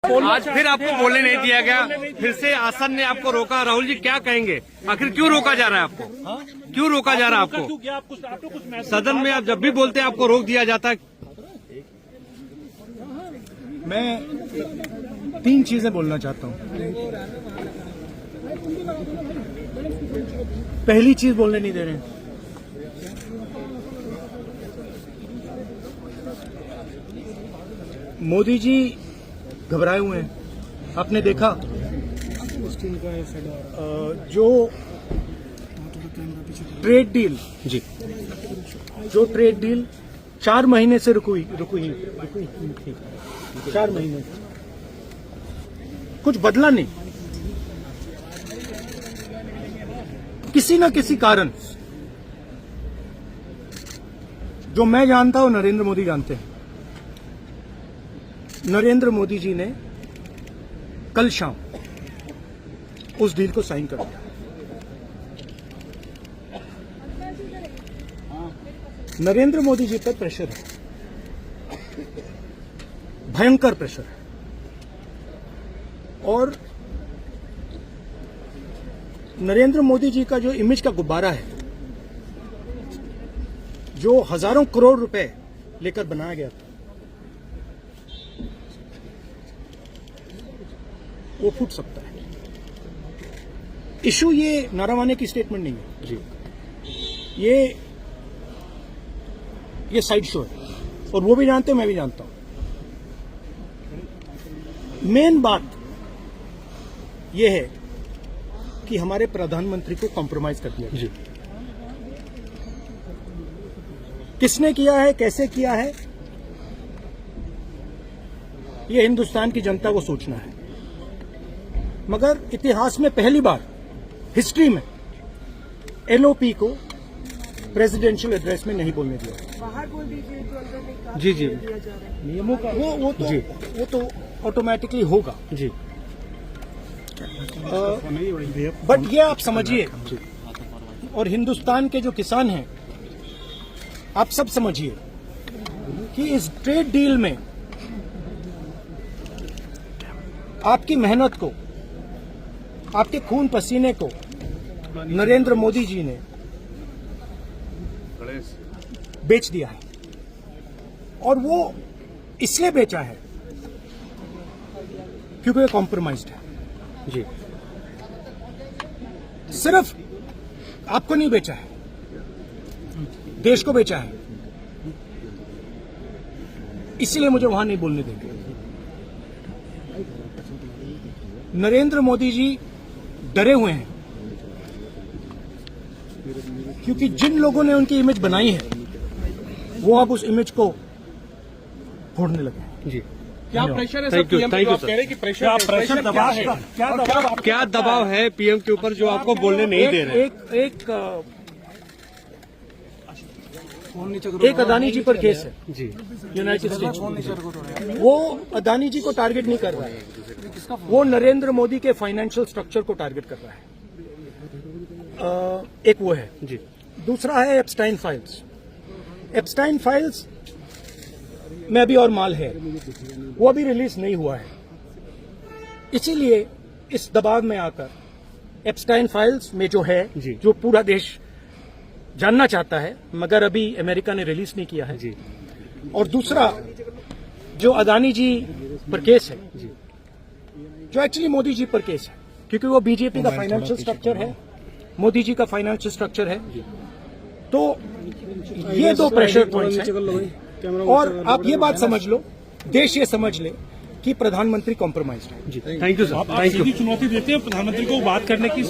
आज फिर आपको बोलने नहीं दिया गया, फिर से आसन ने आपको रोका। राहुल जी क्या कहेंगे, आखिर क्यों रोका जा रहा है आपको? क्यों रोका जा रहा है आपको? सदन में आप जब भी बोलते हैं आपको रोक दिया जाता है। मैं 3 चीजें बोलना चाहता हूं। पहली चीज बोलने नहीं दे रहे हैं। मोदी जी घबराए हुए हैं। आपने देखा जो ट्रेड डील जी, जो ट्रेड डील 4 महीने से रुकी 4 महीने से कुछ बदला नहीं। किसी न किसी कारण, जो मैं जानता हूं नरेंद्र मोदी जानते हैं, नरेंद्र मोदी जी ने कल शाम उस डील को साइन कर दिया। नरेंद्र मोदी जी पर प्रेशर है, भयंकर प्रेशर है। और नरेंद्र मोदी जी का जो इमेज का गुब्बारा है, जो हजारों करोड़ रुपए लेकर बनाया गया था, वो फूट सकता है। इशू ये नारावाने की स्टेटमेंट नहीं है जी, ये साइड शो है, और वो भी जानते हैं, मैं भी जानता हूं। मेन बात यह है कि हमारे प्रधानमंत्री को कॉम्प्रोमाइज कर दिया जी। किसने किया है, कैसे किया है, ये हिंदुस्तान की जनता को सोचना है। मगर इतिहास में पहली बार, हिस्ट्री में, एलओपी को प्रेसिडेंशियल एड्रेस में नहीं बोलने दिया। बाहर बोल दीजिए जो अंदर नहीं कहा। जी जी, दिया जा रहा है। नियमों का वो तो ऑटोमेटिकली होगा जी। बट ये आप समझिए, और हिंदुस्तान के जो किसान हैं, आप सब समझिए कि इस ट्रेड डील में आपकी मेहनत को, आपके खून पसीने को नरेंद्र मोदी जी ने बेच दिया है। और वो इसलिए बेचा है क्योंकि वो कॉम्प्रोमाइज्ड है जी। सिर्फ आपको नहीं बेचा है, देश को बेचा है। इसलिए मुझे वहां नहीं बोलने देंगे। नरेंद्र मोदी जी डरे हुए हैं, क्योंकि जिन लोगों ने उनकी इमेज बनाई है, वो अब उस इमेज को फोड़ने लगे हैं जी। क्या प्रेशर है सर? पीएम कह रहे हैं कि प्रेशर दबाव है, क्या दबाव है पीएम के ऊपर जो आपको बोलने नहीं दे रहे? एक अदानी जी पर केस है जी, यूनाइटेड स्टेट्स। वो अदानी जी को टारगेट नहीं कर रहा है, वो नरेंद्र मोदी के फाइनेंशियल स्ट्रक्चर को टारगेट कर रहा है। एक वो है जी। दूसरा है एप्स्टाइन फाइल्स। एप्स्टाइन फाइल्स में अभी और माल है, वो अभी रिलीज नहीं हुआ है। इसीलिए इस दबाव में आकर एप्स्टाइन फाइल्स में जो है, जो पूरा देश जानना चाहता है, मगर अभी अमेरिका ने रिलीज नहीं किया है जी। और दूसरा जो अदानी जी पर केस है जी, जो एक्चुअली मोदी जी पर केस है, क्योंकि वो बीजेपी का फाइनेंशियल स्ट्रक्चर है, मोदी जी का फाइनेंशियल स्ट्रक्चर है। तो ये 2 प्रेशर पॉइंट्स हैं। और आप ये बात समझ लो, देश ये समझ ले कि प्रधानमंत्री कॉम्प्रोमाइज्ड है जी। Thank you sir. आप सीधी चुनौती देते हैं प्रधानमंत्री को बात करने की?